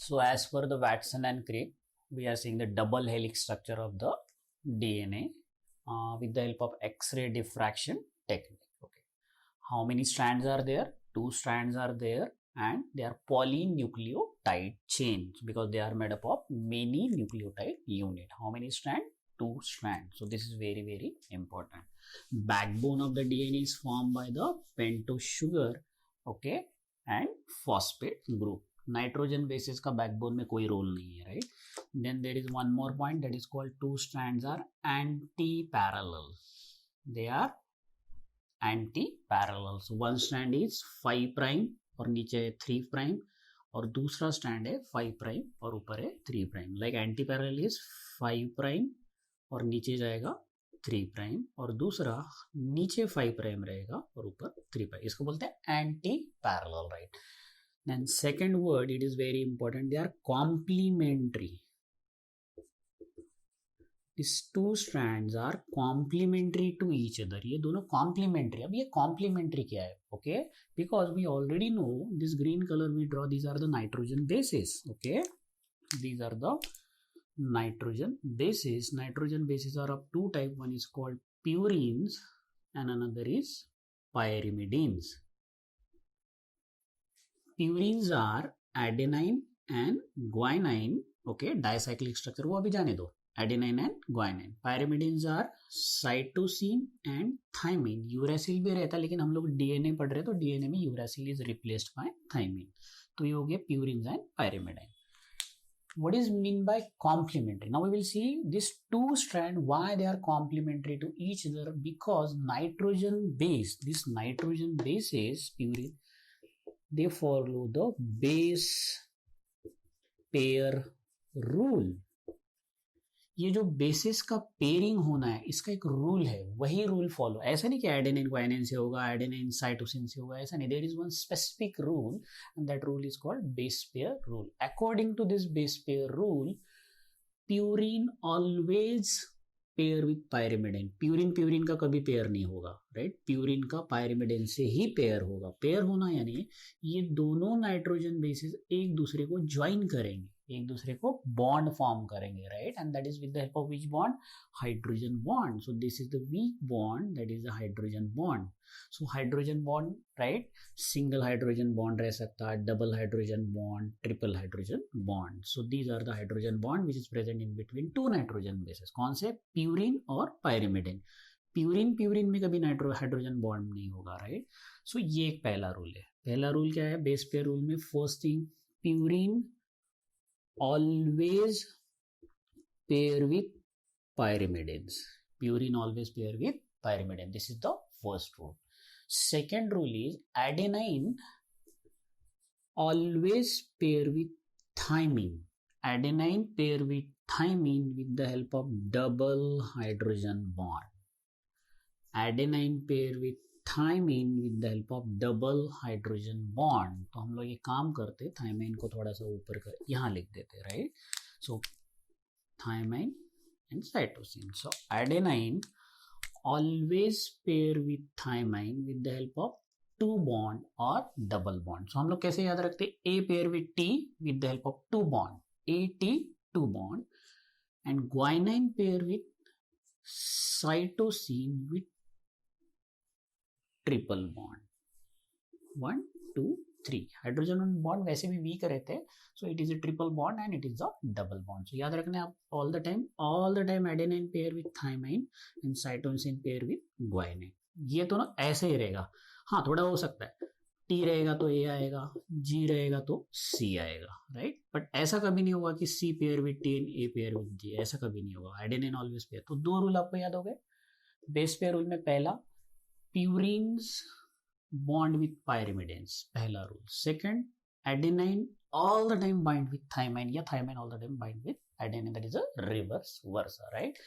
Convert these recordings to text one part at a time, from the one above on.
So as per the Watson and Crick, we are seeing the double helix structure of the DNA with the help of X-ray diffraction technique. Okay, how many strands are there? 2 strands are there, and they are polynucleotide chains because they are made up of many nucleotide unit. How many strands? 2 strands. So this is very, very important. Backbone of the DNA is formed by the pentose sugar, okay, and phosphate group. Nitrogen bases का backbone में कोई role नहीं है, right. Then there is one more point that is called two strands are anti parallel. They are anti parallel. So one strand is 5 prime और नीचे 3 prime, और दूसरा strand है 5 प्राइम और ऊपर है 3 prime. Like anti parallel is 5 prime और नीचे जाएगा 3 प्राइम, और दूसरा नीचे 5 प्राइम रहेगा और ऊपर 3 प्राइम. इसको बोलते हैं anti parallel, right. Then second word, it is very important, they are complementary. These two strands are complementary to each other. ये दोनों complementary. अब ये complementary क्या है? Okay, because we already know this green color we draw, these are the nitrogen bases. Okay, these are the nitrogen bases. Nitrogen bases are of two types. One is called purines and another is pyrimidines. Purines are adenine and guanine. Okay, dicyclic structure वो अभी जाने दो. Adenine and guanine. Pyrimidines are cytosine and thymine. Uracil भी रहता है, लेकिन हम लोग DNA पढ़ रहे हैं तो DNA में uracil is replaced by thymine. तो ये हो गया purines and pyrimidine. What is mean by complementary? Now we will see this two strand, why they are complementary to each other, because nitrogen base, this nitrogen base is purine, they follow the base pair rule. ये जो basis का pairing होना है, इसका एक rule है, वही rule follow. ऐसा नहीं कि एडेनिन ग्वाइनिन से होगा, एडेनिन साइटोसिन से होगा, ऐसा नहीं. There is one specific rule and that rule is called base pair rule. According to this base pair rule, purine always pair with pyrimidine. Purine का कभी पेयर नहीं होगा, राइट. प्यूरिन का पायरिमिडिन से ही पेयर होगा. पेयर होना यानी ये दोनों नाइट्रोजन बेसिस एक दूसरे को ज्वाइन करेंगे, एक दूसरे को बॉन्ड फॉर्म करेंगे, right. And that is with the help of which bond? Hydrogen bond. So this is the weak bond, that is the hydrogen bond. So hydrogen bond, right, single hydrogen bond रह सकता है, double hydrogen bond, triple hydrogen bond. So these are the hydrogen bond which is present in between two nitrogen bases. कौन से? Purine और pyrimidine. Purine में कभी hydrogen bond नहीं होगा, राइट. सो ये एक पहला रूल है. पहला रूल क्या है बेस पेयर रूल में? First thing, purine always pair with pyrimidines. Purine always pair with pyrimidine. This is the first rule. Second rule is adenine always pair with thymine. Adenine pair with thymine with the help of double hydrogen bond. Adenine pair with thymine with the help of double hydrogen bond. तो हम लोग ये काम करते, thymine को थोड़ा सा ऊपर कर यहाँ लिख देते, right. So thymine and cytosine. So adenine always pair with thymine with the help of 2 bond और डबल बॉन्ड. सो हम लोग कैसे याद रखते? A pair with T with the help of 2 bond, A T 2 bond, and guanine pair with cytosine with triple bond. 1 2 3. Hydrogen bond वैसे भी weak रहते हैं, so it is a triple bond and it is a double bond. So याद रखना आप all the time adenine pair with thymine and cytosine pair with guanine. ये तो ना ऐसे ही रहेगा. हाँ, थोड़ा हो सकता है, टी रहेगा तो ए आएगा, जी रहेगा तो सी आएगा, राइट. बट ऐसा कभी नहीं होगा कि C pair with T and A pair with G, ऐसा कभी नहीं होगा. Adenine always pair. तो 2 रूल आपको याद हो गए बेस पेयर रूल में. पहला, purines bond with pyrimidines, पहला rule. Second, adenine all the time bind with thymine, या thymine all the time bind with adenine. that is a reverse versa, right.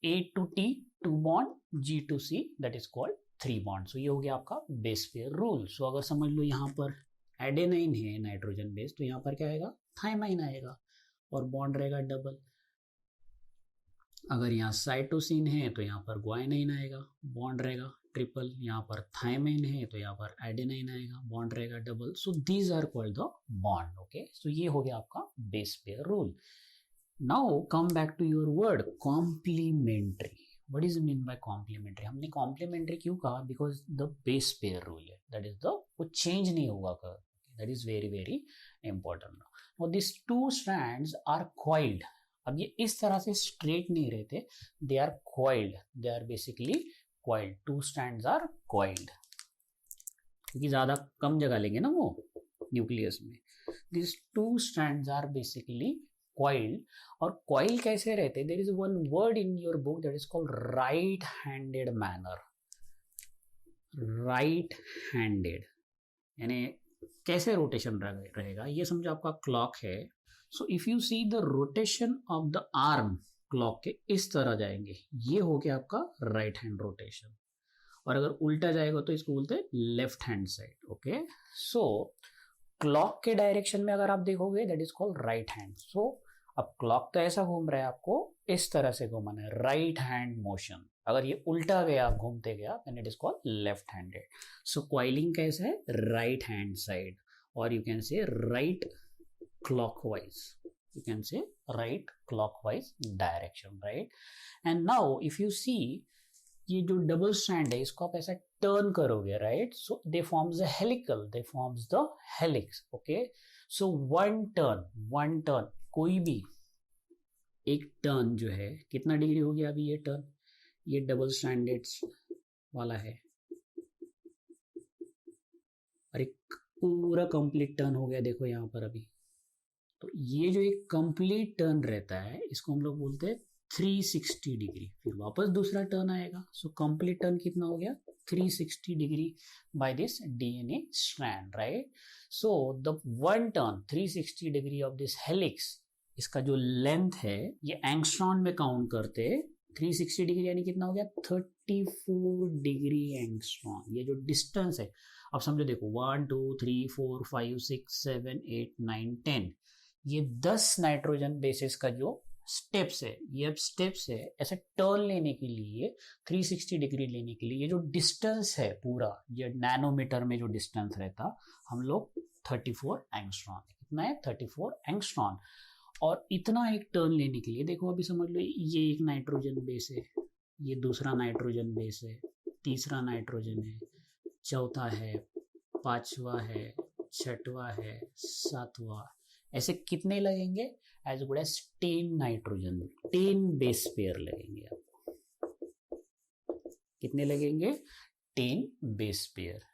A to T 2 bond, G to C, that is called 3 bond. so ये हो गया आपका base pair rule. सो अगर समझ लो यहाँ पर adenine है नाइट्रोजन बेस, तो यहाँ पर क्या आएगा? थाइमाइन आएगा और बॉन्ड रहेगा डबल. अगर यहाँ साइटोसिन है तो यहाँ पर ग्वाइनाइन आएगा, बॉन्ड रहेगा ट्रिपल, यहाँ पर थायमिन है तो यहाँ पर एडेनाइन आएगा, बॉन्ड रहेगा double. So these are called the bond. Okay, so ये हो गया आपका base pair rule. Now come back to your word complementary. What is mean by complementary? हमने कॉम्प्लीमेंट्री क्यों कहा? Because the base pair rule है, that is the, वो change नहीं होगा कर. That is very very important. Now this two strands are coiled. अब ये इस तरह से स्ट्रेट नहीं रहते, they are coiled, they are basically coiled. Two strands are coiled, क्योंकि ज्यादा कम जगह लेंगे ना वो न्यूक्लियस में. This two strands are basically coiled. और कॉइल कैसे रहते? There is one word in your book that is called right handed manner. Right handed यानी कैसे रोटेशन रहेगा ये समझो. आपका क्लॉक है, so if you see the rotation of the arm clock के इस तरह जाएंगे, ये हो गया आपका राइट हैंड रोटेशन. और अगर उल्टा जाएगा तो इसको बोलते हैं left hand side. Okay, so clock के डायरेक्शन में अगर आप देखोगे that is called right hand. So अब क्लॉक तो ऐसा घूम रहा है, आपको इस तरह से घुमाना है, राइट हैंड मोशन. अगर ये उल्टा गया, घूमते गया, then it is called left handed. So coiling कैसा है? राइट हैंड साइड, और you can say right clockwise. You can say right clockwise direction, right? And now if you see ये जो डबल स्ट्रैंड है इसको आप ऐसा टर्न करोगे, right? So they forms the helical, they forms the helix. Okay, so one turn कोई भी एक टर्न जो है कितना डिग्री हो गया? अभी ये टर्न, ये डबल स्ट्रैंडेड वाला है, और एक पूरा कंप्लीट टर्न हो गया. देखो यहाँ पर अभी, तो ये जो एक कंप्लीट टर्न रहता है इसको हम लोग बोलते हैं 360 डिग्री. फिर वापस दूसरा टर्न आएगा. सो कंप्लीट टर्न कितना हो गया? 360 degree by this DNA strand, right? So the one turn 360 degree of this helix, इसका जो लेंथ है ये एंगस्ट्रॉन में काउंट करते. 360 डिग्री यानी कितना हो गया? 34 डिग्री एंगस्ट्रॉन. ये जो डिस्टेंस है, अब समझो, देखो 1 2 3 4 5 6 7 8 9 10, ये 10 नाइट्रोजन बेसिस का जो स्टेप्स है, ये अब स्टेप्स है ऐसे टर्न लेने के लिए, 360 डिग्री लेने के लिए. ये जो डिस्टेंस है पूरा, ये नैनोमीटर में जो डिस्टेंस रहता, हम लोग 34 एंगस्ट्रॉन. कितना है? 34 एंगस्ट्रॉन. और इतना एक टर्न लेने के लिए, देखो अभी समझ लो, ये एक नाइट्रोजन बेस है, ये दूसरा नाइट्रोजन बेस है, तीसरा नाइट्रोजन है, चौथा है, पांचवा है, छठवा है, सातवां, ऐसे कितने लगेंगे? As good as 10 nitrogen, 10 base pair लगेंगे आपको. कितने लगेंगे? 10 base pair.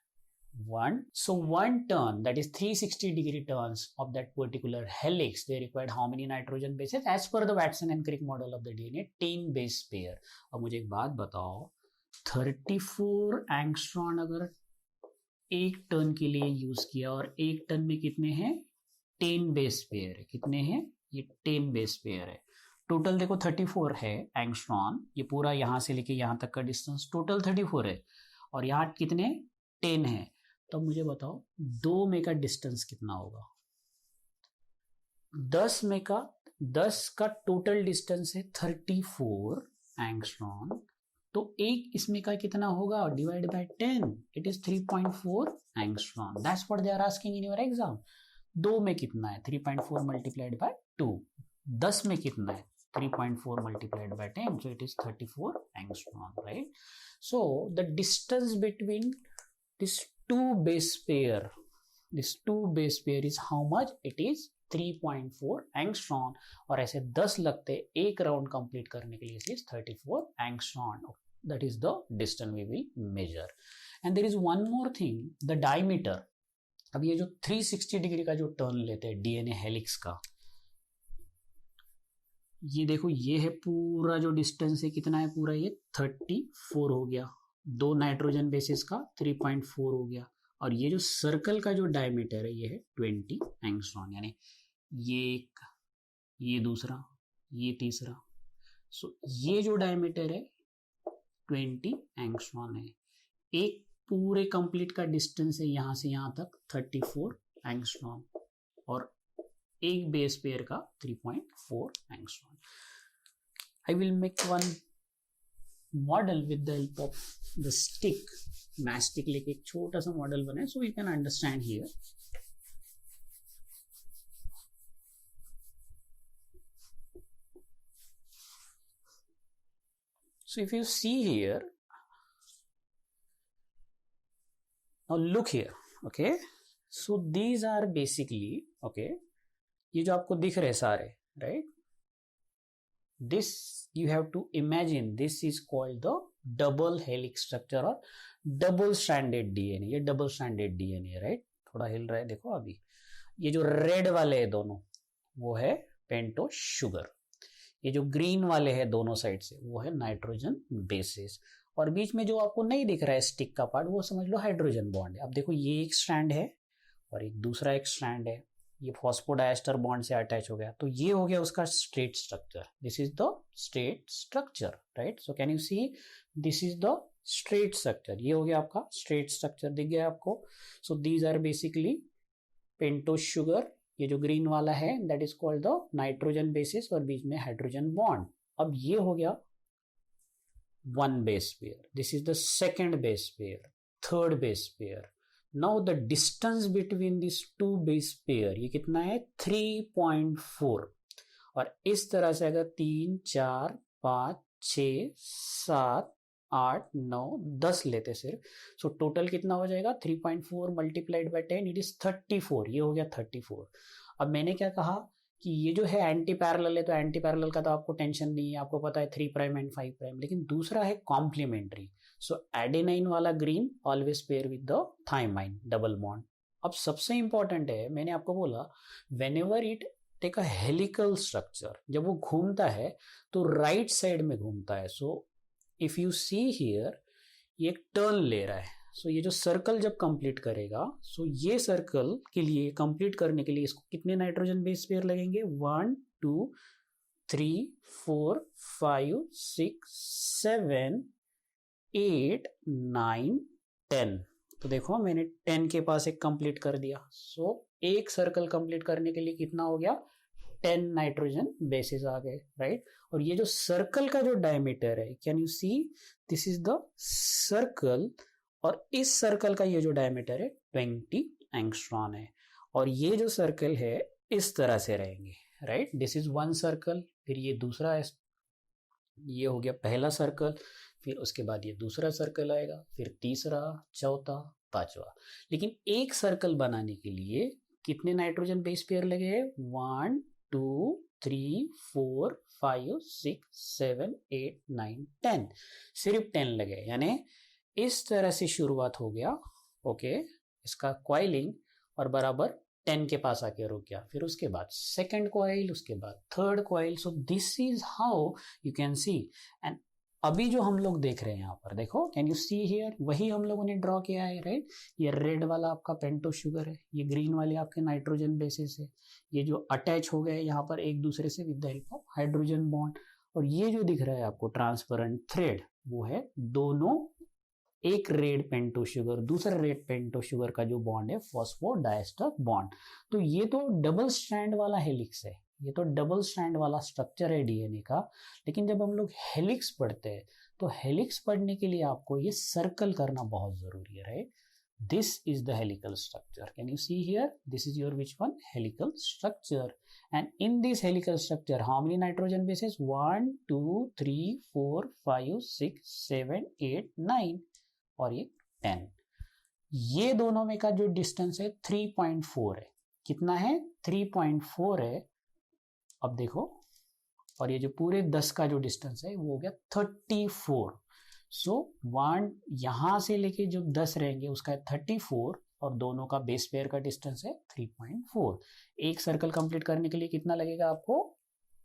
So one turn, that is 360 degree turns of that particular helix, they required how many nitrogen bases? As per the Watson and Crick model of the DNA, 10 base pair. अब मुझे एक बात बताओ, 34 angstrom अगर एक turn के लिए use किया, और एक टर्न में कितने हैं? 10 बेस पेयर है. कितने हैं? ये 10 बेस पेयर है. टोटल देखो 34 है एंगस्ट्रॉन, ये पूरा यहां से लेके यहां तक का डिस्टेंस टोटल 34 है, और यहाँ कितने? 10 है. तो मुझे बताओ 2 में का डिस्टेंस कितना होगा? 10 का टोटल डिस्टेंस है 34 एंगस्ट्रॉन, तो एक इसमें का कितना होगा? Divide by 10, it is 3.4 angstrom. That's what they are asking in your exam. 2 में कितना है? 3.4 मल्टीप्लाइड बाय 2. 10 में कितना है? 3.4 multiplied by 10, so it is 34 angstrom, right? So the distance between these two base pair is how much? It is 3.4 angstrom. और ऐसे 10 लगते एक राउंड कंप्लीट करने के लिए, इसलिए 34 angstrom. That is the distance we will measure. And there is one more thing, the diameter. अब ये जो 360 डिग्री का जो टर्न लेते हैं डीएनए हेलिक्स का, ये देखो, ये है पूरा जो डिस्टेंस है, कितना है पूरा? ये 34 हो गया. 2 नाइट्रोजन बेसिस का 3.4 हो गया. और ये जो सर्कल का जो डायमीटर है ये है 20 एंगस्ट्रॉम. यानी ये एक, ये दूसरा, ये तीसरा. सो ये जो डायमीटर है 20 एंगस्ट्रॉम है. एक पूरे कंप्लीट का डिस्टेंस है यहां से यहां तक 34 एंगस्ट्रॉम, और एक बेस पेयर का 3.4 angstrom. I will make one model with the help of the stick, match stick लेके एक छोटा सा मॉडल बनाए, so you can understand here. So if you see here, now look here, okay, so these are basically, okay, ये जो आपको दिख रहे सारे, right, this you have to imagine, this is called the double helix structure or double stranded DNA. ये double stranded DNA, right, थोड़ा हिल रहा है देखो अभी. ये जो रेड वाले है दोनों वो है पेंटो शुगर, ये जो ग्रीन वाले हैं दोनों साइड से वो है नाइट्रोजन बेसिस, और बीच में जो आपको नहीं दिख रहा है स्टिक का पार्ट वो समझ लो हाइड्रोजन बॉन्ड है. अब देखो ये एक स्ट्रैंड है और एक दूसरा एक स्ट्रैंड है, ये फॉस्फोडाइस्टर बॉन्ड से अटैच हो गया, तो ये हो गया उसका straight structure. This is the straight structure, right. So can you see, this is the straight structure, ये हो गया आपका स्ट्रेट स्ट्रक्चर, दिख गया आपको. सो दीज आर बेसिकली पेंटोज शुगर, ये जो ग्रीन वाला है that is called the nitrogen bases और बीच में हाइड्रोजन बॉन्ड. अब ये हो गया one base pair, this is the second base pair, third base pair. Now the distance between this two base pair ये कितना है 3.4, और इस तरह से अगर 3, 4, 5, 6, 7, 8, 9, 10 लेते सिर्फ, सो टोटल कितना हो जाएगा 3.4 मल्टीप्लाइड बाई 10, इट इज 34, ये हो गया 34. अब मैंने क्या कहा कि ये जो है एंटी पैरेलल है, तो एंटी पैरेलल का तो आपको टेंशन नहीं है, आपको पता है 3 प्राइम एंड 5 प्राइम, लेकिन दूसरा है कॉम्प्लीमेंट्री. सो एडेनाइन वाला green always pair with the thymine double bond. अब सबसे इंपॉर्टेंट है, मैंने आपको बोला whenever it take a helical structure, जब वो घूमता है तो राइट साइड में घूमता है. So if you see here ये एक टर्न ले रहा है, सो ये जो सर्कल जब कंप्लीट करेगा, सो ये सर्कल के लिए कंप्लीट करने के लिए इसको कितने नाइट्रोजन बेस पेयर लगेंगे 1, 2, 3, 4, 5, 6, 7, 8, 9, 10. तो देखो मैंने 10 के पास एक कंप्लीट कर दिया. सो एक सर्कल कंप्लीट करने के लिए कितना हो गया 10 नाइट्रोजन बेसिस आ गए, राइट. और ये जो सर्कल का जो डायमीटर है, can you see, this is the circle, और इस सर्कल का ये जो डायमीटर है 20 एंगस्ट्रॉन है, और ये जो सर्कल है इस तरह से रहेंगे, right. This is one circle, फिर ये दूसरा है, ये हो गया पहला सर्कल, फिर उसके बाद ये दूसरा सर्कल आएगा, फिर तीसरा, चौथा, पांचवा. लेकिन एक सर्कल बनाने के लिए कितने नाइट्रोजन बेस पेयर लगे हैं 1, 2, 3, 4, 5, 6, 7, 8, 9, 10, सिर्फ 10 लगे. यानी इस तरह से शुरुआत हो गया, ओके, इसका क्वाइलिंग, और बराबर 10 के पास आके रुक गया. फिर उसके बाद सेकंड क्वाइल, उसके बाद third coil. So this is how you can see. And अभी जो हम लोग देख रहे हैं यहाँ पर देखो, कैन यू सी हियर, वही हम लोगों ने ड्रॉ किया है, राइट. ये रेड वाला आपका पेंटो शुगर है, ये ग्रीन वाले आपके नाइट्रोजन बेसिस है, ये जो अटैच हो गए यहाँ पर एक दूसरे से with the help of hydrogen bond, और ये जो दिख रहा है आपको ट्रांसपेरेंट थ्रेड वो है दोनों, एक रेड पेंटो शुगर, दूसरा रेड पेंटो शुगर का जो बॉन्ड है फॉस्फोडाइस्टर बॉन्ड. तो ये तो डबल स्ट्रैंड वाला हेलिक्स है, ये तो डबल स्ट्रैंड वाला स्ट्रक्चर है डीएनए का. लेकिन जब हम लोग हेलिक्स पढ़ते हैं तो हेलिक्स पढ़ने के लिए आपको ये सर्कल करना बहुत जरूरी है, right. This is the helical structure. Can you see here, this is your which one, helical structure. And in this helical structure how many nitrogen bases 1, 2, 3, 4, 5, 6, 7, 8, 9 और ये 10. ये दोनों में का जो डिस्टेंस है 3.4 है. कितना है 3.4 है. अब देखो, और ये जो पूरे 10 का जो डिस्टेंस है वो हो गया 34. सो 1 यहां से लेके जो 10 रहेंगे उसका है 34, और दोनों का बेस पेयर का डिस्टेंस है 3.4. एक सर्कल कंप्लीट करने के लिए कितना लगेगा आपको,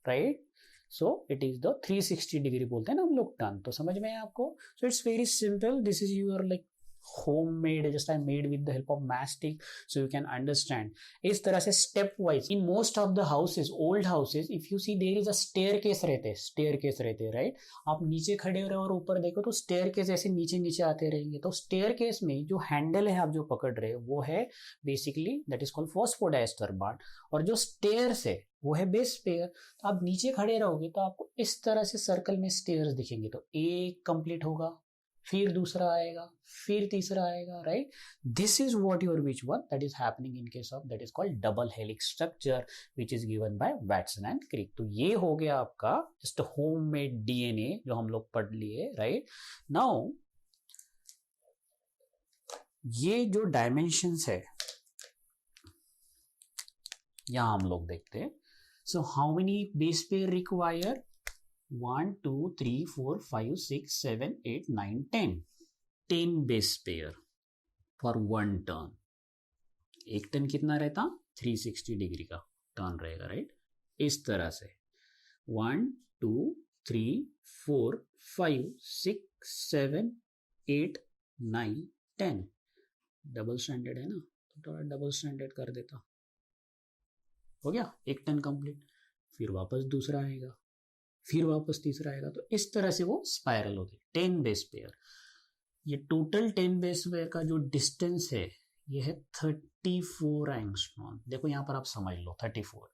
right. So it is the 360 degree बोलते हैं ना हम लोग टर्न, तो समझ में है आपको. So it's very simple, this is your like homemade, just I made with the help of mastic, so you can understand. इस तरह से step wise in most of the houses, old houses, if you see there is a staircase रहते हैं, right? आप नीचे खड़े हो रहे हो और ऊपर देखो तो staircase ऐसे नीचे नीचे आते रहेंगे, तो staircase में जो handle है आप जो पकड़ रहे हो वो है basically that is called phosphodiester bar, और जो stairs है वो है बेस पेयर। तो आप नीचे खड़े रहोगे तो आपको इस तरह से सर्कल में स्टेयर्स दिखेंगे, तो एक कंप्लीट होगा, फिर दूसरा आएगा, फिर तीसरा आएगा, right? This is what your which one that is happening in case of that is called double helix structure which is given by Watson and Crick. तो ये हो गया आपका जस्ट होममेड डीएनए जो हम लोग पढ़ लिए, राइट? नाउ ये जो डायमेंशंस है यहां हम लोग देखते हैं। So how many base pair require? 1, 2, 3, 4, 5, 6, 7, 8, 9, 10. 10 base pair for one turn. एक टर्न कितना रहता? 360 डिग्री का टर्न रहेगा, राइट? इस तरह से 1, 2, 3, 4, 5, 6, 7, 8, 9, 10. डबल स्टैंडर्ड है ना, तो थोड़ा डबल स्टैंडर्ड कर देता, हो गया एक टर्न कंप्लीट। फिर वापस दूसरा आएगा, फिर वापस तीसरा आएगा, तो इस तरह से वो स्पाइरल होती है। 10 बेस पेयर, ये टोटल 10 बेस पेयर का जो डिस्टेंस है ये है 34 एंगस्ट्रॉम। देखो यहाँ पर आप समझ लो 34,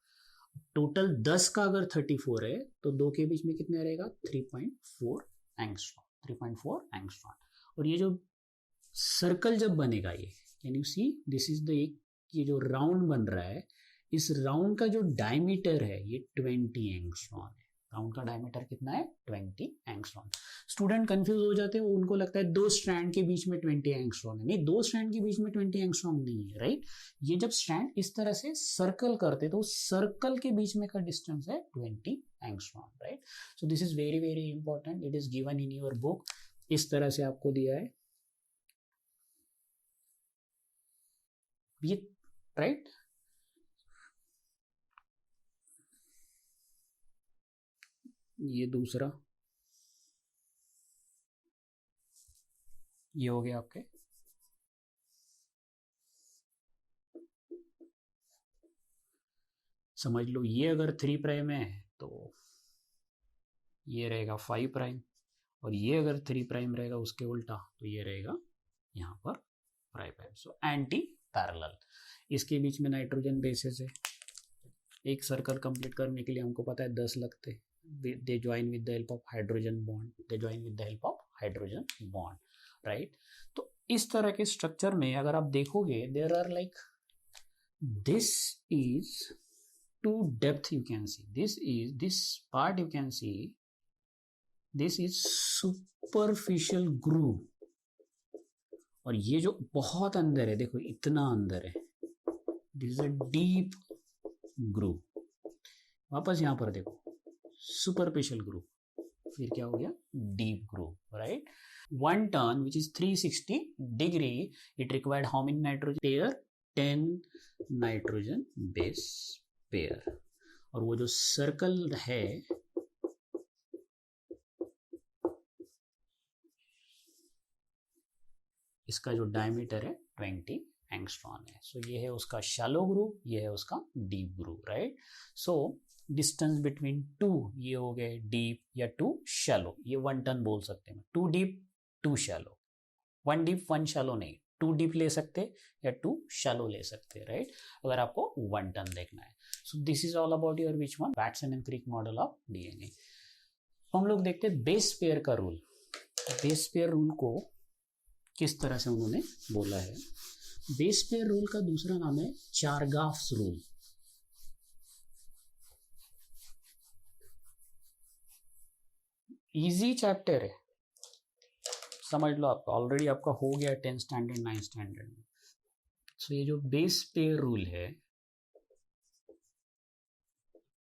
टोटल 10 का अगर 34 है तो दो के बीच में कितने रहेगा? 3.4 एंगस्ट्रॉम, 3.4 एंगस्ट्रॉम। और ये जो सर्कल जब बनेगा, ये can you see this is the, ये जो राउंड बन रहा है, इस राउंड का जो डायमीटर है ये 20 एंगस्ट्रॉम है। राउंड का डायमीटर कितना है? 20 एंगस्ट्रॉम। स्टूडेंट कंफ्यूज हो जाते हैं, उनको लगता है दो स्ट्रैंड के बीच में 20 एंगस्ट्रॉम है। नहीं, दो स्ट्रैंड के बीच में 20 एंगस्ट्रॉम नहीं है, राइट? ये जब स्ट्रैंड इस तरह से सर्कल करते तो सर्कल के बीच में का डिस्टेंस है 20 angstrom, right? So this is very very important, it is given in your book. इस तरह से आपको दिया है ये, राइट? ये दूसरा, ये हो गया आपके। समझ लो ये अगर 3 प्राइम है तो ये रहेगा 5 प्राइम, और ये अगर 3 प्राइम रहेगा उसके उल्टा तो ये रहेगा यहाँ पर 5 प्राइम। So anti parallel. इसके बीच में नाइट्रोजन बेसेस है, एक सर्कल कंप्लीट करने के लिए हमको पता है 10 लगते। they join with the help of hydrogen bond, right? तो इस तरह के स्ट्रक्चर में अगर आप देखोगे there are like, this is to depth, you can see this part, you can see this is superficial groove, और ये जो बहुत अंदर है, देखो इतना अंदर है, this is a deep groove। वापस यहां पर देखो सुपरफिशियल ग्रूव, फिर क्या हो गया? Deep groove, right? One turn which is 360 degree, it required how many nitrogen pair? 10 nitrogen base pair. और वो जो सर्कल है इसका जो डायमीटर है 20 एंगस्ट्रॉम है। सो ये है उसका शैलो ग्रूव, ये है उसका deep groove, right? So distance between to, ये हो गए डीप या टू शैलो, ये 1 टन बोल सकते हैं। 2 डीप 2 शैलो, 1 डीप 1 शैलो नहीं, 2 डीप ले सकते या 2 शैलो ले सकते, राइट? अगर आपको 1 टन देखना है। So this is all about your which one? Watson and Crick model of DNA. हम लोग देखते हैं बेस पेयर का रूल। बेस पेयर रूल को किस तरह से उन्होंने बोला है? बेस पेयर रूल का दूसरा नाम है चारगाफ्स रूल। इजी चैप्टर है, समझ लो, आपका ऑलरेडी आपका हो गया 10 स्टैंडर्ड 9 स्टैंडर्ड में। सो ये जो बेस पेयर रूल है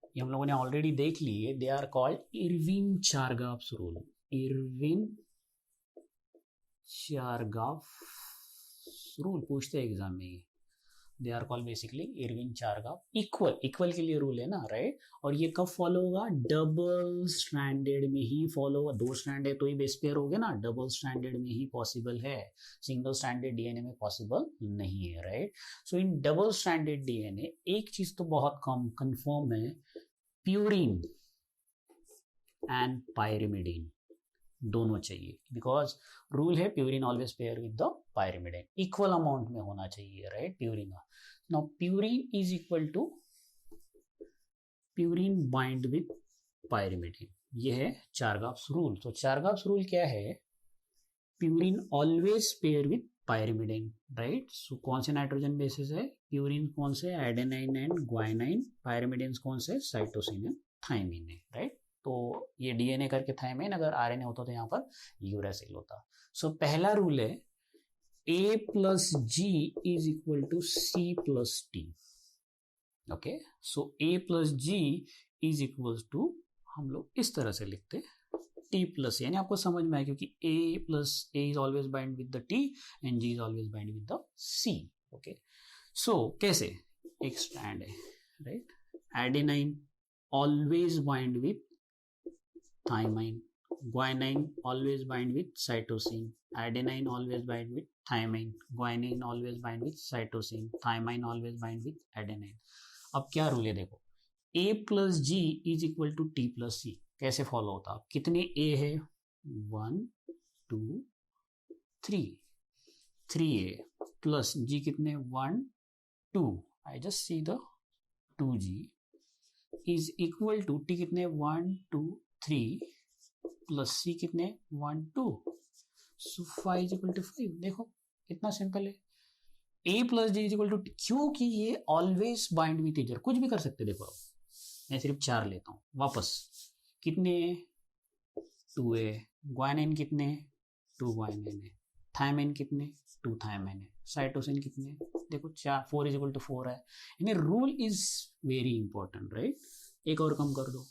ये हम लोगों ने ऑलरेडी देख ली है। They are called Erwin Chargaff's rule. Erwin Chargaff's rule पूछते हैं एग्जाम में ये, they are called basically Erwin Chargaff. Equal के लिए रूल है ना, राइट. और ये कब फॉलो होगा? डबल स्ट्रैंडेड में ही फॉलो होगा. 2 स्ट्रैंड है तो ही बेस पेयर हो गया ना, डबल स्ट्रैंडेड में ही पॉसिबल है, सिंगल स्ट्रैंडेड डीएनए में पॉसिबल नहीं है, right. So in double stranded DNA एक चीज तो बहुत कम कंफर्म है, प्यूरिन एंड पायरिमिडीन दोनों चाहिए, बिकॉज रूल है purine always pair with the pyrimidine, equal amount में होना चाहिए, right. Purine, now purine is equal to purine bind with pyrimidine. ये है चारगाफ्स रूल. तो चारगाफ्स रूल क्या है? Purine always pair with pyrimidine, right. So कौन से नाइट्रोजन बेसिस है? प्यूरिन कौन से? Adenine and ग्वाइनाइन. पायरिमिडीन कौन से? साइटोसिन एंड थाइमिन है, राइट. तो ये डीएनए करके थाइमिन, अगर आरएनए होता तो यहाँ पर यूरासिल होता. सो पहला रूल है A plus G is equal to C plus T. Okay, so A plus G is equal to, हम लोग इस तरह से लिखते T प्लस, यानी आपको समझ में आए, क्योंकि A plus A is always bind with the T and G is always bind with the C. Okay, so कैसे? एक स्ट्रैंड है, right. Adenine always bind with thymine, guanine always bind with cytosine, adenine always bind with thymine, guanine always bind with cytosine, thymine always bind with adenine. अब क्या rule है देखो, A plus G is equal to T plus C. कैसे follow होता? कितने A है? 1 2 3 A plus जी कितने? 1 2. I just see the 2G is equal to T कितने? 1 2 3 प्लस सी कितने? 1 2. So 5 is equal to 5. देखो कितना सिंपल है. A plus G is equal to, क्योंकि ये always bind with each other. कुछ भी कर सकते देखो, अब मैं सिर्फ 4 लेता हूँ वापस. कितने? 2A. ग्वाइनिन कितने? 2 ग्वाइनिन है. थायमिन कितने? 2 थायमिन है. साइटोसिन कितने? देखो 4. 4 इज इक्वल टू 4 है. यानी rule is very important, right. एक और कम कर दो,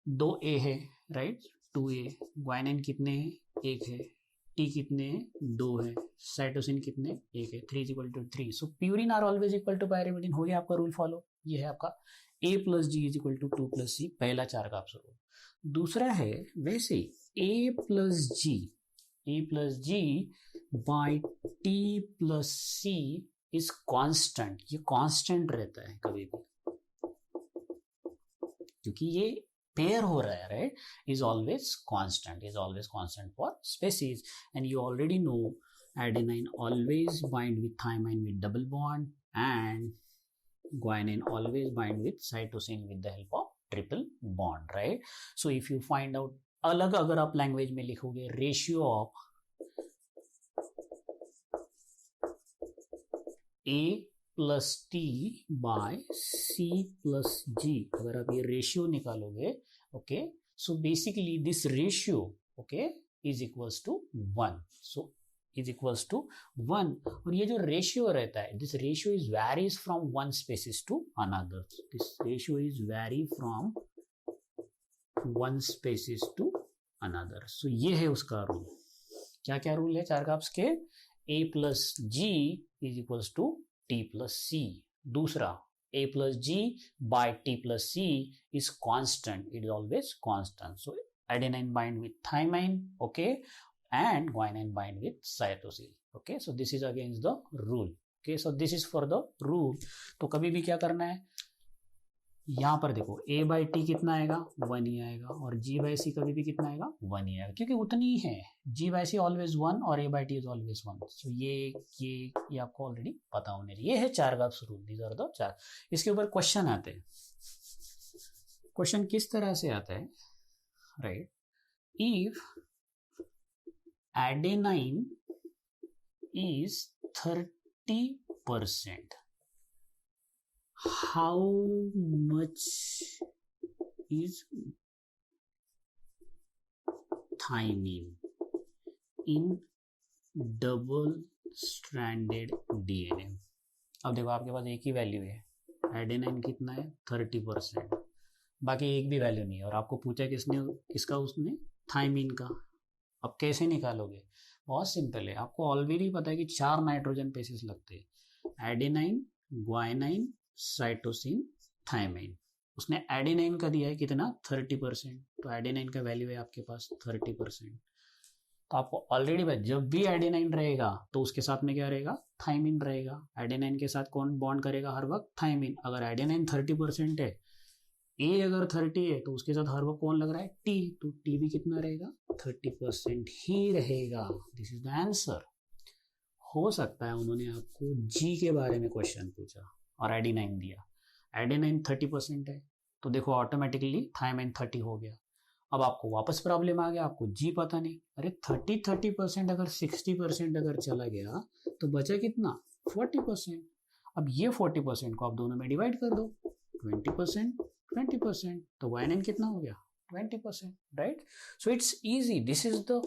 2A है, राइट. 2A. ग्वाइनिन कितने हैं? 1 है. टी कितने हैं? 2 है. साइटोसिन कितने? 1 है. 3 is equal to 3. So purine are always equal to pyrimidine. हो गया आपका रूल फॉलो. ये है आपका A plus G is equal to 2 plus C, पहला चारगाफ्स रूल. दूसरा है वैसे A plus G by T plus C is constant. ये कांस्टेंट रहता है कभी भी, क्योंकि ये पेयर हो रहा है, right. Is always constant for species. And you already no adenine always bind with thymine with double bond and guanine always bind with cytosine with the help of triple bond, right. So if you find out, अलग अगर आप language में लिखोगे, ratio of A plus T bye C plus जी, अगर आप ये ratio निकालोगे, okay, so basically this ratio, okay, is equals to 1. So is equals to 1. और ये जो रेशियो रहता है, this ratio is varies from one spaces to another. This ratio is vary from one spaces to another. सो ये है उसका rule. क्या क्या रूल है चारगाफ्स के? A plus G is equals to T plus C. दूसरा, A plus G by T plus C is constant, it is always constant. So adenine bind with thymine, okay, and guanine bind with cytosine. Okay, so this is against the rule. Okay, so this is for the rule. तो कभी भी क्या करना है, यहाँ पर देखो A by T कितना आएगा? 1 ही आएगा. और G बाई सी कभी भी कितना आएगा? 1 ही आएगा, क्योंकि उतनी ही है. G बाई सी ऑलवेज 1 और A by T is always 1. So ये आपको ऑलरेडी पता होने चाहिए. ये है Chargaff's rule. These are the 4. इसके ऊपर क्वेश्चन आते हैं. क्वेश्चन किस तरह से आता है, right. If adenine is 30%, how much is thymine in double stranded DNA? अब देखो आपके पास एक ही वैल्यू है, एडेनाइन कितना है? 30%. बाकी एक भी वैल्यू नहीं है. और आपको पूछा किसका? उसने थाइमिन का. अब कैसे निकालोगे? बहुत सिंपल है. आपको ऑलरेडी पता है कि 4 नाइट्रोजन बेसिस लगते हैं. Adenine, guanine, cytosine, thymine. उसने एडेनाइन का दिया है कितना 30%, तो एडेनाइन का वैल्यू है आपके पास 30%। तो आपको ऑलरेडी जब भी एडेनाइन रहेगा तो उसके साथ में क्या रहेगा, थायमिन रहेगा। एडेनाइन के साथ कौन बॉन्ड करेगा हर वक्त, थायमिन। अगर एडेनाइन 30% है, ए अगर 30 है, तो उसके साथ हर वक्त कौन लग रहा है, टी, तो टी भी कितना रहेगा 30% ही रहेगा। This is the answer. हो सकता है उन्होंने आपको जी के बारे में क्वेश्चन पूछा और एडेनाइन दिया, एडेनाइन 30% है, तो देखो ऑटोमेटिकली थायमाइन 30 हो गया। अब आपको वापस प्रॉब्लम आ गया, आपको जी पता नहीं, अरे 30% अगर 60% अगर चला गया तो बचा कितना 40%। अब ये 40% को आप दोनों में डिवाइड कर दो, 20%, तो वाइन कितना हो गया 20%, right. So it's easy, this is the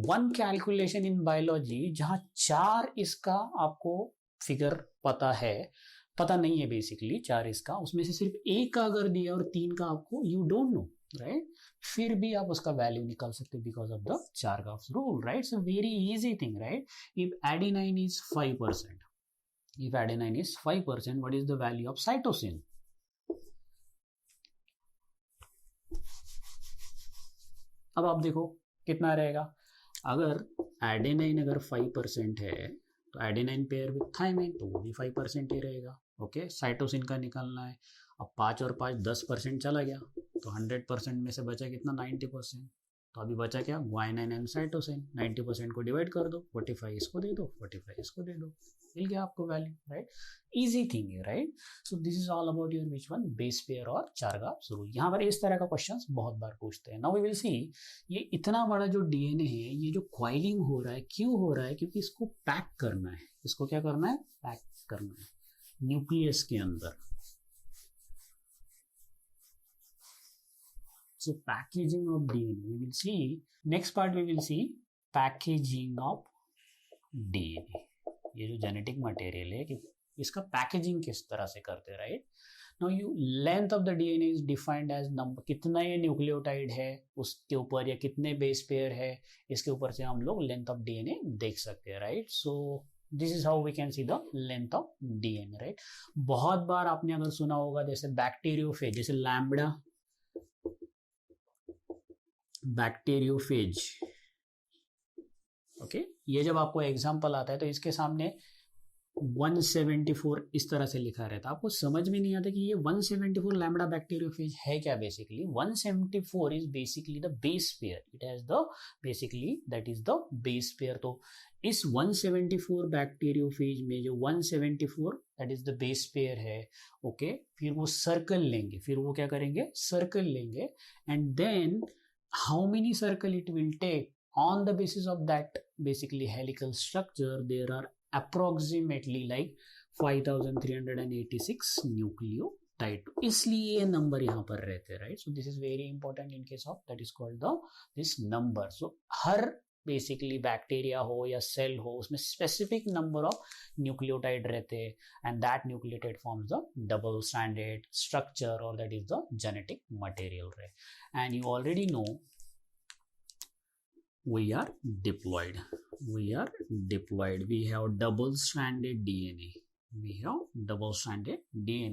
one calculation in biology जहां 4 इसका आपको फिगर पता नहीं है बेसिकली 4 इसका, उसमें से सिर्फ एक का अगर दिया और 3 का आपको यू डोंट नो, राइट, फिर भी आप उसका वैल्यू निकाल सकते because of the चारगाफ rule, right. So very easy thing, right. If adenine is 5%, if adenine is 5%, what is the value of cytosine? अब आप देखो कितना रहेगा, अगर एडेनाइन अगर 5% है तो एडेनाइन पेयर विथ थायमाइन, तो वो भी 5% ही रहेगा। ओके, साइटोसिन का निकालना है। अब 5 और 5 10% चला गया, तो 100% में से बचा कितना 90%। तो अभी बचा क्या, ग्वाइनाइन एंड साइटोसिन। 90% को डिवाइड कर दो, 45 इसको दे दो, 45 इसको दे दो, मिल गया आपको वैल्यू, राइट। इजी थिंग है, right. So this is all about your which one, base pair और चारगाफ रूल। यहाँ पर इस तरह का क्वेश्चंस बहुत बार पूछते हैं। नाउ वी विल सी, ये इतना बड़ा जो डीएनए है, ये जो क्वाइलिंग हो रहा है, क्यों हो रहा है, क्योंकि इसको पैक करना है। इसको क्या करना है, पैक करना है न्यूक्लियस के अंदर। So packaging of DNA, we will see, next part we will see packaging of DNA। ये जो जेनेटिक मटेरियल है कि इसका पैकेजिंग किस तरह से करते हैं, right. Now you length of the DNA is defined as number, कितना ये न्यूक्लियोटाइड है उसके ऊपर या कितने बेस पेयर है, इसके ऊपर से हम लोग लेंथ ऑफ डीएनए देख सकते हैं, right. So this is how we can see the length of DNA, right. बहुत बार आपने अगर सुना होगा जैसे बैक्टीरियोफेज, जैसे लैम्बडा बैक्टीरियोफेज, ओके, ये जब आपको एग्जांपल आता है तो इसके सामने 174 इस तरह से लिखा रहता है, आपको समझ में नहीं आता कि ये 174 लैम्बडा बैक्टीरियोफेज है क्या। Basically 174 is basically the base pair, it has the basically that is the base pair. तो इस 174 बैक्टीरियोफेज में जो 174 that is the base pair है, ओके, फिर वो सर्कल लेंगे, फिर वो क्या करेंगे, सर्कल लेंगे, and then how many circle it will take on the basis of that basically helical structure, there are approximately like 5386 nucleotide, इसलिए ये नंबर यहाँ पर रहते हैं, right. So this is very important in case of that is called the this number. So her basically bacteria हो या cell हो, उसमें स्पेसिफिक नंबर ऑफ न्यूक्लियोटाइड रहते हैं, and that nucleotide forms the double stranded structure और that is the genetic material, right. And you already know we are diploid, we have double stranded DNA,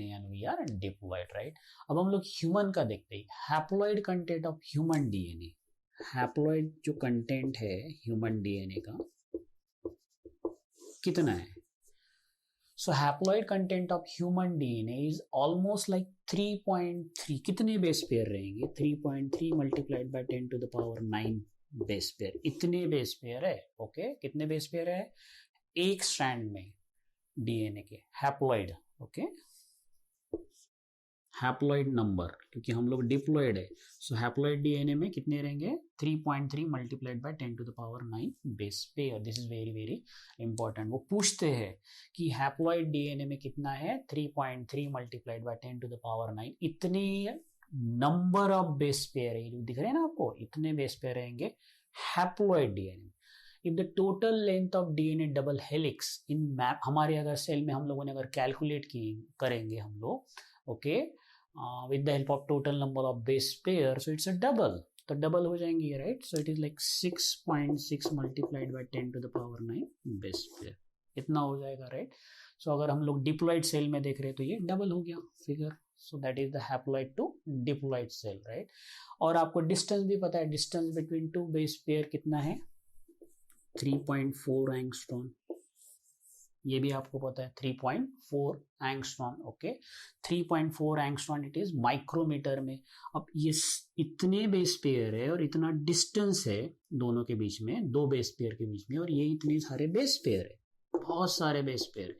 and we are diploid, right। अब हम लोग human का देखते हैं, haploid content of human DNA, haploid जो content है human DNA का कितना है। So haploid content of human DNA is almost like 3.3, कितने बेस पेयर रहेंगे, 3.3 multiplied by 10 to the power 9 base pair, इतने बेस पेयर है, ओके। कितने बेस पेयर है एक स्ट्रैंड में डीएनए के, हैप्लॉइड, ओके, हैप्लॉइड नंबर, क्योंकि हम लोग डिप्लॉइड है। सो हैप्लॉइड डीएनए में कितने रहेंगे, 3.3 multiplied by 10 to the power 9 base pair. This is very very important. वो पूछते हैं कि हैप्लॉइड डीएनए में कितना है, 3.3 multiplied by 10 to the power 9, इतने नंबर ऑफ बेस पेयर है, दिख रहे हैं ना आपको, इतने बेस पेयर रहेंगे haploid DNA. If the total length of DNA double helix in map, हमारे अगर सेल में हम लोगों ने अगर कैलकुलेट करेंगे हम लोग, okay, with the help of total number of base pair, so it's a double, तो डबल हो जाएंगे, right. So it is like 6.6 multiplied by 10 to the power 9 base pair, इतना हो जाएगा, राइट। सो अगर हम लोग डिप्लॉइड सेल में देख रहे हैं तो ये डबल हो गया figure. So that is the haploid to diploid cell, right. और आपको डिस्टेंस भी पता है, distance between two base pair कितना है, 3.4 एंगस्ट्रॉम. ये भी आपको पता है 3.4 angstrom. Okay, 3.4 angstrom it is micrometre में. अब ये इतने बेस पेयर है और इतना डिस्टेंस है दोनों के बीच में, दो बेस पेयर के बीच में, और ये इतने सारे बेस पेयर है, बहुत सारे बेस पेयर है.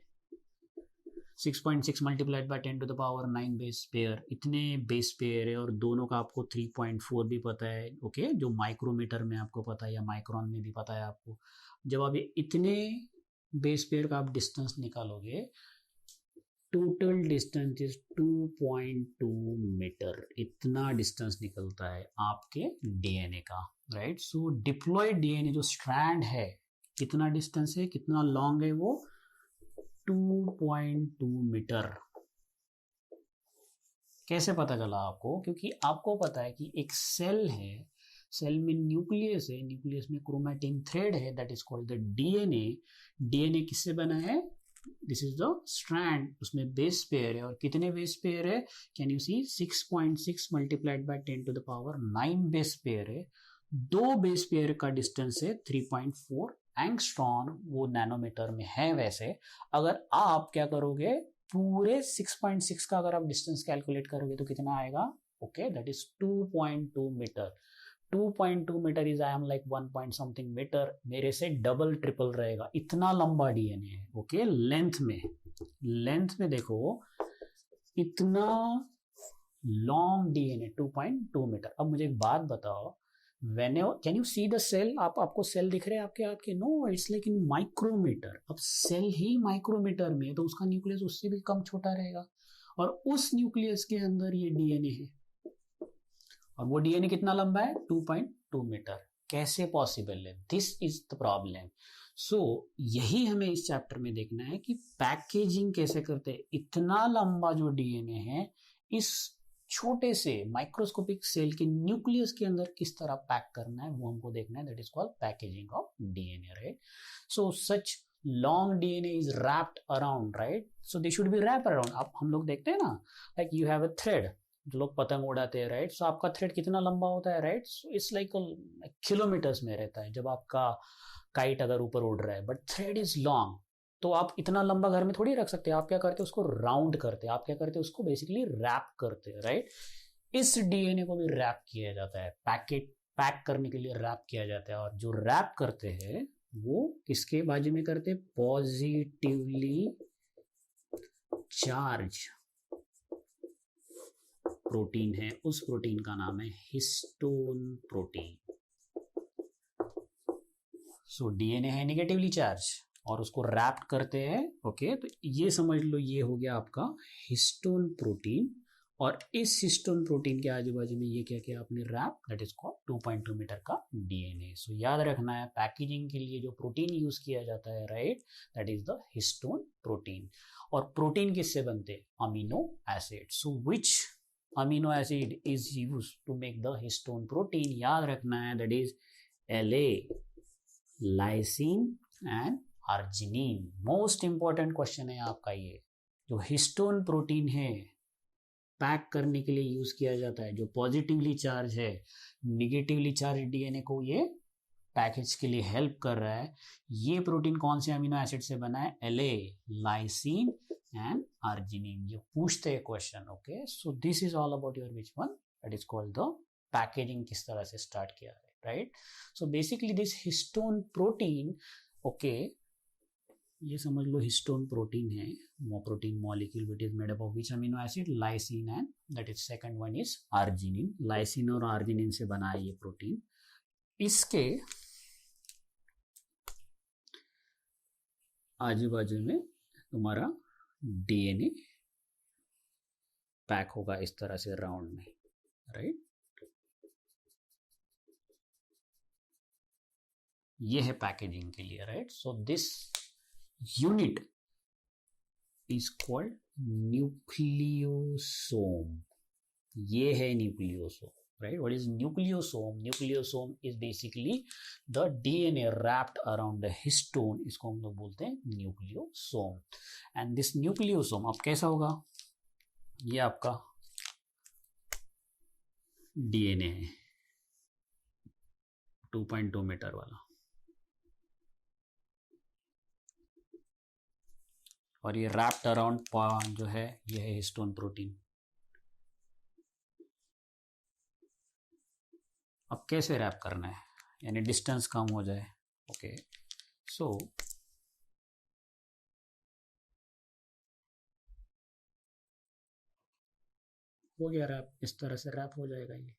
6.6 multiplied by 10 to the power 9 base pair, इतने बेस पेयर है, और दोनों का आपको 3.4 भी पता है. ओके, जो माइक्रोमीटर में आपको पता है या माइक्रोन में भी पता है आपको. जब आप इतने बेस पेयर का आप डिस्टेंस निकालोगे, टोटल डिस्टेंस इज 2.2 मीटर. इतना डिस्टेंस निकलता है आपके डीएनए का, राइट. सो डिप्लॉयड डीएनए जो स्ट्रैंड है, कितना डिस्टेंस है, कितना लॉन्ग है वो, 2.2 मीटर. कैसे पता चला आपको? क्योंकि आपको पता है कि एक सेल है, सेल में न्यूक्लियस है, न्यूक्लियस में क्रोमैटिन थ्रेड है, that is called the DNA. DNA किससे बना है? दिस इज द स्ट्रैंड, उसमें बेस पेयर है, और कितने बेस पेयर है? Can you see, 6.6 multiplied by 10 to the power 9 base pair है. दो बेस पेयर का डिस्टेंस है 3.4 एंगस्ट्रॉम, वो नैनोमीटर में है. वैसे अगर आप क्या करोगे, पूरे 6.6 का अगर आप डिस्टेंस कैलकुलेट करोगे तो कितना आएगा? Okay, that is 2.2 metre. 2.2 metre is I am like 1 point something metre. मेरे से डबल ट्रिपल रहेगा, इतना लंबा डीएनए है. ओके, लेंथ में देखो, इतना लॉन्ग डीएनए 2.2 मीटर. अब मुझे एक बात बताओ, can you see the cell? आपको सेल दिख रहे हैं आपके हाथ के? No, it's like in micrometre. अब सेल ही माइक्रोमीटर में है तो उसका न्यूक्लियस उससे भी कम छोटा रहेगा, और उस न्यूक्लियस के अंदर ये डीएनए है, और वो डीएनए कितना लंबा है? 2.2 मीटर. कैसे पॉसिबल है? This is the problem. So यही हमें इस चैप्टर में देखना है कि पैकेजिंग कैसे करते हैं. इतना लंबा जो डीएनए है, इस छोटे से माइक्रोस्कोपिक सेल के न्यूक्लियस के अंदर किस तरह पैक करना है, वो हमको देखना है. That is called packaging of DNA, right. So such long DNA is wrapped around, right. So they should be wrap around. अब हम लोग देखते हैं ना, like you have a thread, जो लोग पतंग उड़ाते हैं, राइट. सो आपका थ्रेड कितना लंबा होता है, right. So it's like kilometres में रहता है जब आपका काइट अगर ऊपर उड़ रहा है, बट थ्रेड इज लॉन्ग. तो आप इतना लंबा घर में थोड़ी रख सकते हैं. आप क्या करते हैं, उसको राउंड करते हैं. आप क्या करते हैं, उसको बेसिकली रैप करते हैं, राइट. इस डीएनए को भी रैप किया जाता है, पैक करने के लिए रैप किया जाता है. और जो रैप करते हैं वो किसके बाजू में करते हैं? पॉजिटिवली चार्ज प्रोटीन है, उस प्रोटीन का नाम है हिस्टोन प्रोटीन. सो डीएनए है नेगेटिवली चार्ज और उसको रैप करते हैं. ओके, तो ये समझ लो, ये हो गया आपका हिस्टोन प्रोटीन. और इस हिस्टोन प्रोटीन के आजू बाजू में ये क्या किया आपने? Wrap. That is called 2.2 metre का डीएनए. सो याद रखना है, पैकेजिंग के लिए जो प्रोटीन यूज किया जाता है, right, that is the histone protein. और प्रोटीन किससे बनते हैं? Amino acid. So which amino acid is use to make the histone protein? याद रखना है, that is LA, lysine and arginine. Most important question है आपका ये. जो हिस्टोन प्रोटीन है, पैक करने के लिए यूज किया जाता है, जो पॉजिटिवली चार्ज है, निगेटिवली चार्ज डीएनए को ये पैकेज के लिए हेल्प कर रहा है. ये प्रोटीन कौन से अमीनो एसिड से बना है? LA, lysine and arginine. ये पूछते हैं question. Okay, so this is all about your which one, that is called the packaging. किस तरह से स्टार्ट किया है, right. So basically this histone protein, okay, ये समझ लो हिस्टोन प्रोटीन है, वो protein molecule which is made up of which amino acid? Lysine and that is second one is arginine. Lysine और अर्जिनिन से बना है ये प्रोटीन. इसके आजू बाजू में तुम्हारा डीएनए पैक होगा इस तरह से राउंड में, राइट. ये है पैकेजिंग के लिए, right. So this unit is called nucleosome. ये है nucleosome, right? What is nucleosome? Nucleosome is basically the DNA wrapped around the histone. इसको हम लोग बोलते हैं nucleosome. And this nucleosome अब कैसा होगा? ये आपका DNA है 2.2 मीटर वाला, और ये रैप्ड अराउंड जो है ये है हिस्टोन प्रोटीन. अब कैसे रैप करना है, यानी डिस्टेंस कम हो जाए. ओके, सो हो गया रैप. इस तरह से रैप हो जाएगा ये.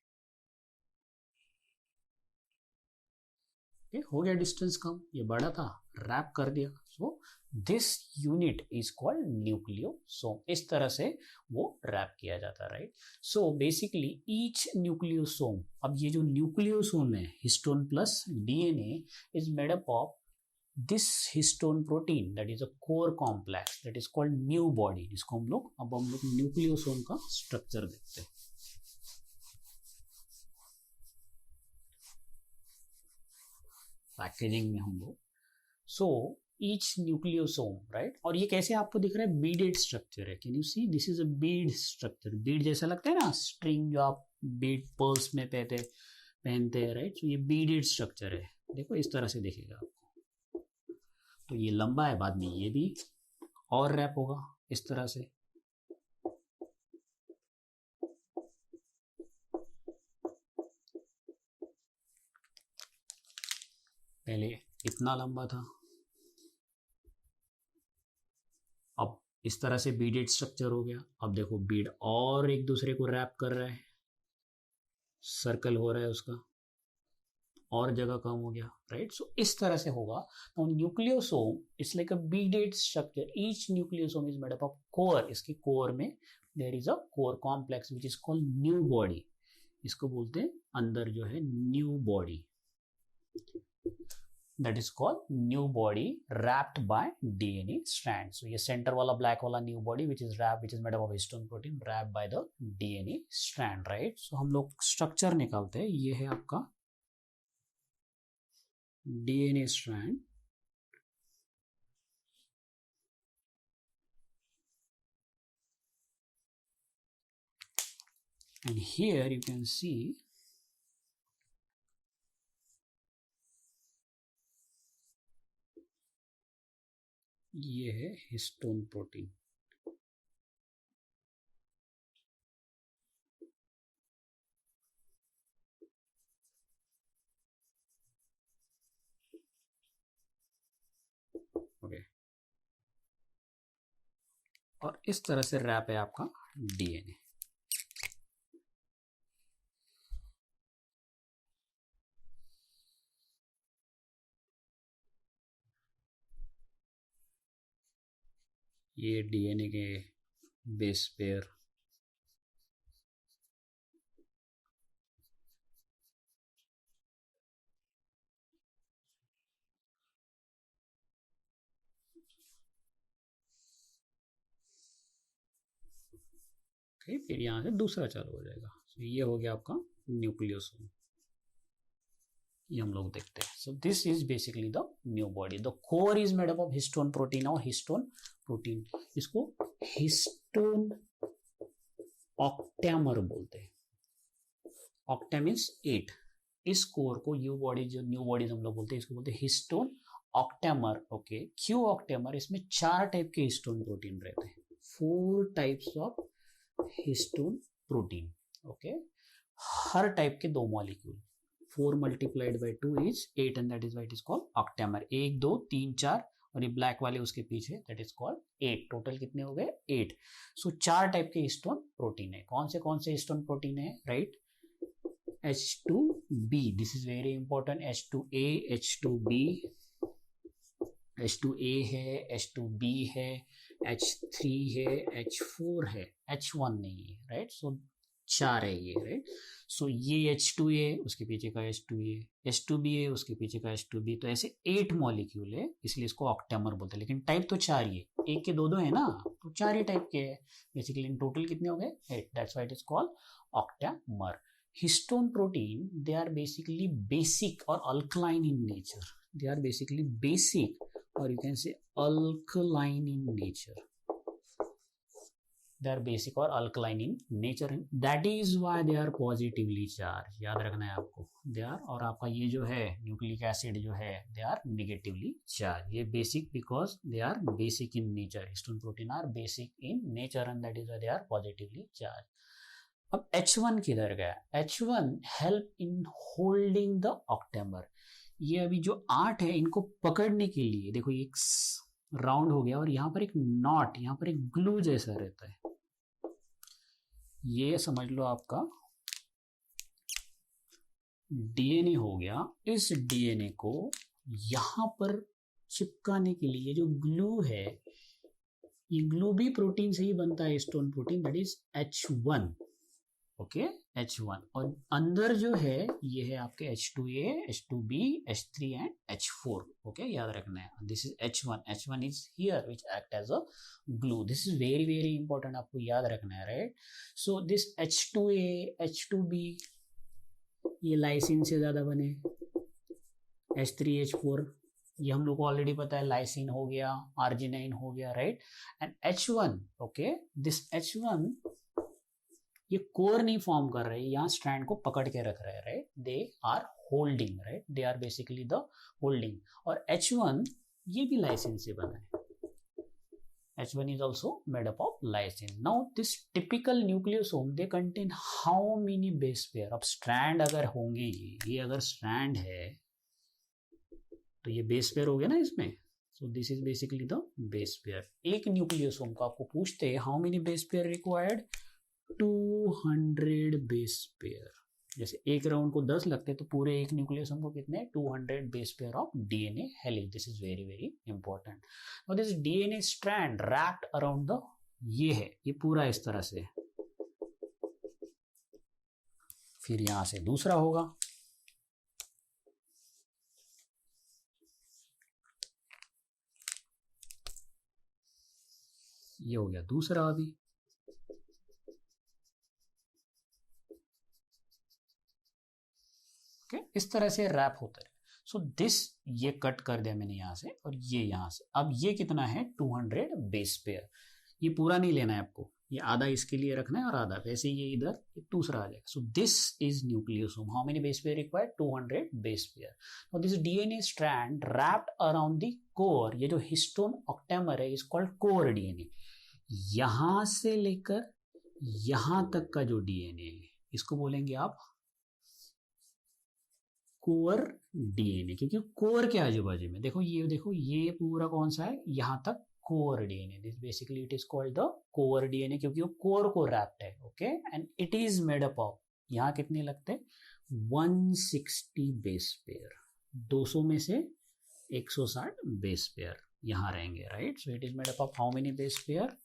हो गया डिस्टेंस कम, ये बड़ा था, रैप कर दिया. So this unit is called nucleosome. इस तरह से वो रैप किया जाता है, right. So basically each nucleosome, अब ये जो न्यूक्लियोसोम है histone plus DNA is made up of this histone protein that is a core complex that is called nu body. इसको हम लोग न्यूक्लियोसोम का स्ट्रक्चर देखते हैं. पैकेजिंग में हम लोग, सो ईच न्यूक्लियोसोम, राइट. और ये कैसे आपको दिख रहा है, बीडेड स्ट्रक्चर है. Can you see, this is a bead structure. Bead जैसा लगता है ना, स्ट्रिंग जो आप बीड पर्ल्स में पहनते हैं, राइट. सो ये बीडेड स्ट्रक्चर है. देखो इस तरह से दिखेगा आपको. तो ये लंबा है, बाद में ये भी और रैप होगा इस तरह से. पहले इतना लंबा था, अब इस तरह से बीडेड स्ट्रक्चर हो गया. अब देखो बीड और एक दूसरे को रैप कर रहा है, सर्कल हो रहा है उसका, और जगह कम हो गया, राइट. सो इस तरह से होगा. तो nucleosome is like a beaded structure. Each nucleosome is made up of core. इसके कोर में there is a core complex which is called nu body. इसको बोलते हैं अंदर जो है nu body, that is called new body wrapped by DNA strand. So ये center वाला black वाला new body which is made up of histone protein wrapped by the DNA strand, right. So हम लोग structure निकालते हैं. ये है आपका DNA strand, and here you can see ये है हिस्टोन प्रोटीन. ओके, और इस तरह से रैप है आपका डीएनए. ये डीएनए के बेस पेयर, फिर यहाँ से दूसरा चालू हो जाएगा. so ये हो गया आपका न्यूक्लियोसोम. ये हम लोग देखते हैं. सो this is basically the new body. The core is made up of histone protein और हिस्टोन प्रोटीन. इसको हिस्टोन ऑक्टेमर बोलते हैं. Octa means 8. इस कोर को न्यू बॉडीज हम लोग बोलते हैं, इसको बोलते हैं हिस्टोन ऑक्टेमर. ओके, क्यों ऑक्टेमर? इसमें 4 टाइप के हिस्टोन प्रोटीन रहते हैं. 4 types of histone protein. Okay, her type के 2 molecule. 4 multiplied by 2 is 8 and that is why it is called octamer. 1 2 3 4 और ये ब्लैक वाले उसके पीछे, that is called 8. टोटल कितने हो गए? 8. सो 4 टाइप के हिस्टोन प्रोटीन है. कौन से हिस्टोन प्रोटीन है, right? H2B, this is very important. H2A, H2B, H2A है, H2B है, H3 है, H4 है, H1 नहीं है, राइट. सो 4 है ये, राइट. सो ये H2A, उसके पीछे का H2A, H2B है, उसके पीछे का H2B. तो ऐसे 8 मॉलिक्यूल है, इसलिए इसको ऑक्टेमर बोलते हैं. लेकिन टाइप तो 4 ही है, एक के 2 है ना, तो 4 ही टाइप के है बेसिकली. इन टोटल कितने हो गए? 8. That's why it is called octamer. histone protein, they are basically basic or alkaline in nature. They are basically basic, or you can say alkaline in nature. They are basic or alkaline in nature. That is why they are positively charged. याद रखना है आपको. They are, और आपका ये जो है nucleic acid जो है, they are negatively charged. ये basic because they are basic in nature. Histone protein are basic in nature and that is why they are positively charged. अब H1 किधर गया? H1 help in holding the octamer. ये अभी जो 8 है इनको पकड़ने के लिए देखो एक राउंड हो गया और यहाँ पर एक नॉट, यहाँ पर एक ग्लू जैसा रहता है. ये समझ लो आपका डीएनए हो गया. इस डीएनए को यहाँ पर चिपकाने के लिए जो ग्लू है, ये ग्लू भी प्रोटीन से ही बनता है, histone protein, that is H1. Okay, H1. और अंदर जो है ये है आपके H2A, H2B, H3 and H4. Okay, याद रखना है. This is H1. H1 is here which act as a glue. This is very very important, आपको याद रखना है, right. So this H2A, H2B ये लाइसिन से ज्यादा बने. H3, H4 ये हम लोग को ऑलरेडी पता है, लाइसिन हो गया, आर्जिनाइन हो गया, right. And H1, okay, this H1 ये कोर नहीं फॉर्म कर रहे, यहाँ स्ट्रैंड को पकड़ के रख रहे हैं, right. They are holding, right. They are basically the holding. और H1 ये भी लाइसिन से बना है. H1 is also made up of lysine. Now this typical nucleosome they contain how many base pair? अब स्ट्रैंड अगर होंगे, ये अगर स्ट्रैंड है तो ये बेस पेयर हो गया ना इसमें. सो this is basically the base pair. एक न्यूक्लियोसोम को आपको पूछते हैं how many base pair required, 200 base pair. जैसे एक राउंड को 10 लगते हैं तो पूरे एक न्यूक्लियोसोम को कितने, 200 base pair of DNA helix. This is very very important. और this DNA strand wrapped around the, ये है, ये पूरा इस तरह से. फिर यहां से दूसरा होगा, ये हो गया दूसरा. अभी इस तरह से रैप होता है. सो दिस ये कट कर दिया मैंने यहां से और ये यहां से. अब ये कितना है, 200 बेस पेयर. ये पूरा नहीं लेना है आपको, ये आधा इसके लिए रखना है और आधा वैसे ये इधर दूसरा आ जाएगा. So this is nucleosome. How many base pair required, 200 base pair. और this DNA strand wrapped around the core. ये जो हिस्टोन ऑक्टेमर है इज कॉल्ड कोर डीएनए. यहां से लेकर यहां तक का जो डीएनए है इसको बोलेंगे आप कोर डीएनए, क्योंकि कोर के आजू बाजू में देखो ये पूरा कौन सा है, यहां तक core DNA. This basically it is called the core DNA क्योंकि वो कोर को रैप्ड है. Okay, and it is made up of, यहाँ कितने लगते हैं, 160 बेस पेयर. 200 में से 160 बेस पेयर यहाँ रहेंगे, right. So it is made up of how many base pair,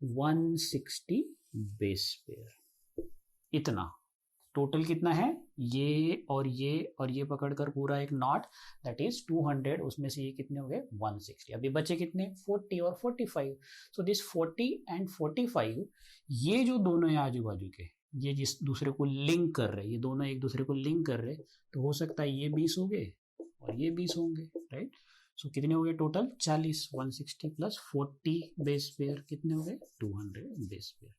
160 base pair. इतना टोटल कितना है, ये और ये पकड़कर पूरा एक नॉट, दैट इज 200. उसमें से ये कितने हो गए, 160. अभी बचे कितने, 40 और 45. सो दिस 40 एंड 45 ये जो दोनों है आजू बाजू के, ये जिस दूसरे को लिंक कर रहे, ये दोनों एक दूसरे को लिंक कर रहे, तो हो सकता है ये 20 हो गए और ये 20 होंगे, राइट. सो कितने हो गए टोटल, 40. 160 प्लस 40 बेस पेयर कितने हो गए, 200 बेस पेयर.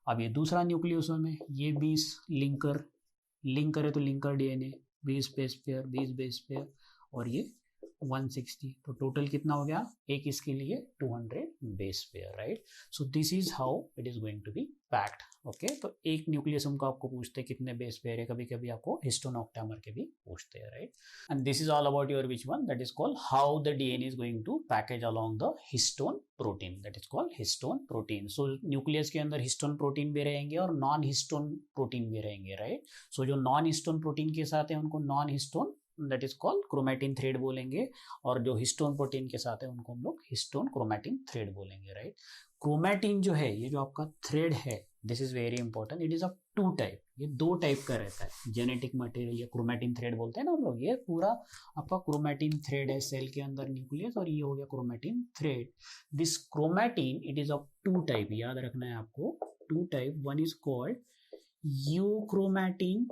अब ये दूसरा न्यूक्लियोसोम है, ये 20 लिंक करे तो linker DNA, 20 base pair, 20 base pair और ये 160. तो टोटल कितना हो गया, एक इसके लिए 200 base pair, right. So this is how it is going to be packed. Okay, तो एक न्यूक्लियोसोम को आपको पूछते हैं कितने बेस पेयर है, कभी कभी आपको हिस्टोन ऑक्टेमर के भी पूछते हैं, right. And this is all about your which one, that is called how the DNA is going to package along the histone protein, that is called histone protein. So nucleus के अंदर histone protein भी रहेंगे और non histone protein भी रहेंगे, right. सो जो non histone protein के साथ है उनको non histone, that is called chromatin thread बोलेंगे, और जो हिस्टोन प्रोटीन के साथ है उनको हम लोग हिस्टोन क्रोमैटिन थ्रेड बोलेंगे, राइट. क्रोमैटिन जो है, ये जो आपका थ्रेड है, this is very important. It is of 2 type. ये 2 टाइप का रहता है. जेनेटिक मटेरियल या क्रोमैटिन थ्रेड बोलते हैं ना हम लोग. ये पूरा आपका क्रोमैटिन थ्रेड है सेल के अंदर न्यूक्लियस, और ये हो गया chromatin thread. This chromatin it is of 2 type. याद रखना है आपको, 2 type. One is called euchromatin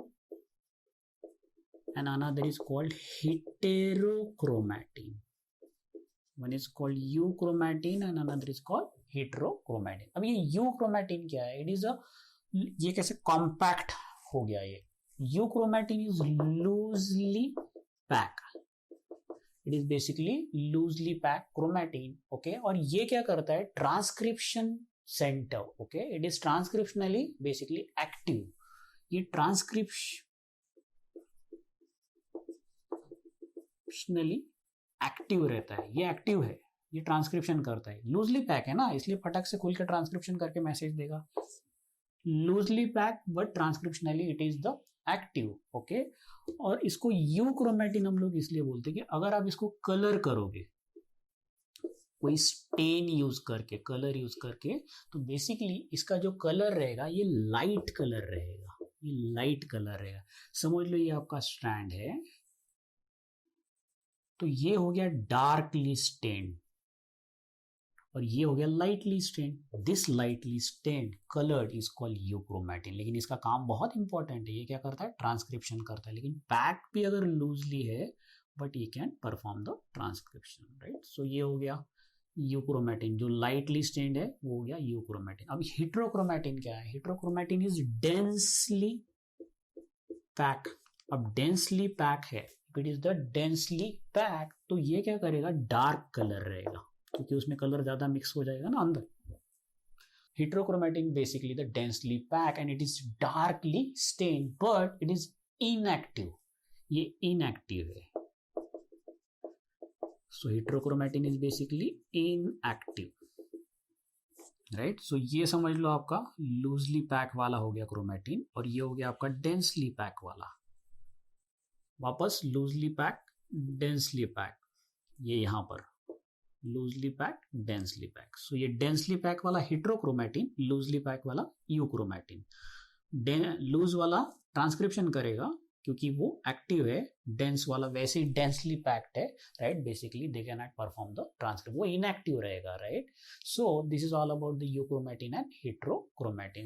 and another is called heterochromatin. One is called euchromatin and another is called heterochromatin. अब ये euchromatin क्या है? It is a, ये कैसे compact हो गया ये. Euchromatin is loosely packed. It is basically loosely packed chromatin. Okay, और ये क्या करता है? Transcription center. Okay, it is transcriptionally basically active. ये transcriptionally एक्टिव रहता है, ये एक्टिव है, ये ट्रांसक्रिप्शन करता है. लूजली पैक है ना, इसलिए फटक से खुल के ट्रांसक्रिप्शन करके मैसेज देगा. Loosely pack but transcriptionally it is the active. Okay, और इसको यूक्रोमेटिन हम लोग इसलिए बोलते हैं कि अगर आप इसको कलर करोगे, कोई स्टेन यूज करके, कलर यूज करके, तो बेसिकली इसका जो कलर रहेगा ये लाइट कलर रहेगा. ये लाइट कलर रहेगा. समझ लो ये आपका स्ट्रैंड है, तो ये हो गया डार्कली स्टेन्ड और ये हो गया lightly stained. This lightly stained coloured is called euchromatin. लेकिन इसका काम बहुत इंपॉर्टेंट है. ये क्या करता है? ट्रांसक्रिप्शन करता है. लेकिन पैक भी अगर लूजली है बट ये can perform the transcription. Right, so ये हो गया यूक्रोमेटिन. जो लाइटली स्टेन्ड है वो हो गया यूक्रोमेटिन. अब हेटेरोक्रोमेटिन क्या है? हेटेरोक्रोमेटिन इज डेंसली पैक. अब डेंसली पैक है, it is the densely pack, तो ये क्या करेगा? डार्क कलर रहेगा, क्योंकि उसमें कलर ज्यादा मिक्स हो जाएगा ना अंदर. Heterochromatin basically the densely pack and it is darkly stained but it is inactive. ये इनएक्टिव है. So heterochromatin is basically inactive. Right, so ये समझ लो आपका लूजली पैक वाला हो गया क्रोमेटिन और ये हो गया आपका डेंसली पैक वाला. वापस लूजली पैक, डेंसली पैक, ये यहां पर loosely pack, densely pack. So ये डेंसली पैक वाला हेटेरोक्रोमेटिन, लूजली पैक वाला यूक्रोमेटिन. लूज वाला ट्रांसक्रिप्शन करेगा क्योंकि वो एक्टिव है. डेंस वाला वैसे ही डेंसली पैक्ड है. Right, basically they can not perform the transcription, वो इनएक्टिव रहेगा. Right, so this is all about the euchromatin and हेटेरोक्रोमेटिन.